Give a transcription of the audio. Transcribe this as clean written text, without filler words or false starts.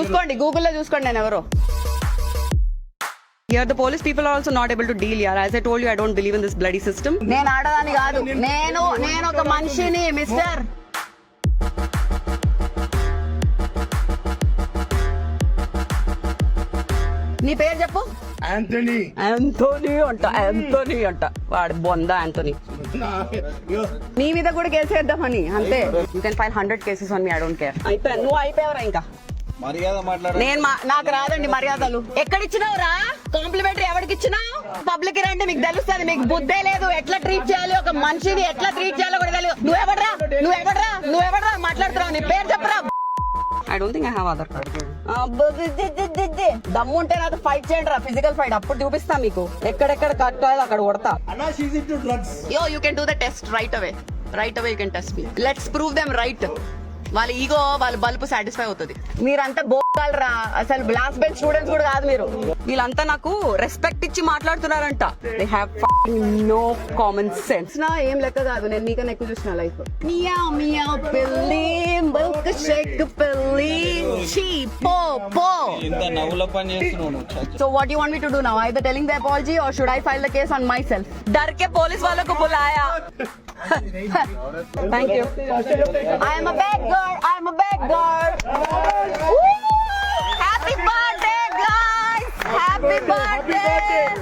చూసుకోండి, గూగుల్లో చూసుకోండి నేను ఎవరో. Here the police people are also not able to deal here. As I told you, I don't believe in this bloody system. నేను ఆడదాన్ని కాదు, నేను ఒక మనిషిని మిస్టర్. నీ పేరు చెప్పు. యాంథనీ అంట వాడు బొంద యాంథనీ. నీ మీద కూడా కేసు వేద్దామని అంతే. You can file 100 cases on me, I don't care. అయిపోయా, నువ్వు అయిపోయావరా ఇంకా. మర్యాద మాట్లాడ. నేను నాకు రాదండి మర్యాదలు. ఎక్కడిచ్చినావు రా కాంప్లిమెంటరీ? ఎవరికి ఇచ్చినావు? పబ్లిక్ రండి, మీకు తెలుస్తుంది. మీకు బుద్ధే లేదు, ఎట్లా ట్రీట్ చేయాలి, ఒక మనిషిని ఎట్లా ట్రీట్ చేయాలో కూడా తెలియదు. నువ్వెవడరా మాట్లాడుతున్నావు? నీ పేరు చెప్పరా. I don't think I have Aadhaar card. దమ్ము ఉంటే నాతో ఫైట్ చేయండి రా, ఫిజికల్ ఫైట్. అప్పుడు చూపిస్తా మీకు ఎక్కడెక్కడ కట్టాలో అక్కడ కొడతా. అన్నా she's into drugs. You can do the test right away you can test me. Let's prove them right. వాళ్ళ ఈగో, వాళ్ళ బల్బు సాటిస్ఫై అవుతుంది. మీరంతా బోగాలరా, అసలు లాస్ట్ బెంచ్ స్టూడెంట్స్ కూడా కాదు మీరు. వీళ్ళంతా నాకు రెస్పెక్ట్ ఇచ్చి మాట్లాడుతున్నారంట. They have no common sense. నా ఏం లెక్క కాదు, నేను మీకన్నా ఎక్కువ చూసిన లైఫ్. మియావ్ మియావ్ పిల్లి, మిల్క్ షేక్ పిల్లి, చీ పో పో. ఇంత నవ్వుల పని చేస్తున్నావు నువ్వు. So what do you want me to do now? Either telling the apology or should I file the case on myself? डर के पुलिस वालों को बुलाया. Thank you. I am a bad girl. Woo! Happy birthday guys. Happy birthday.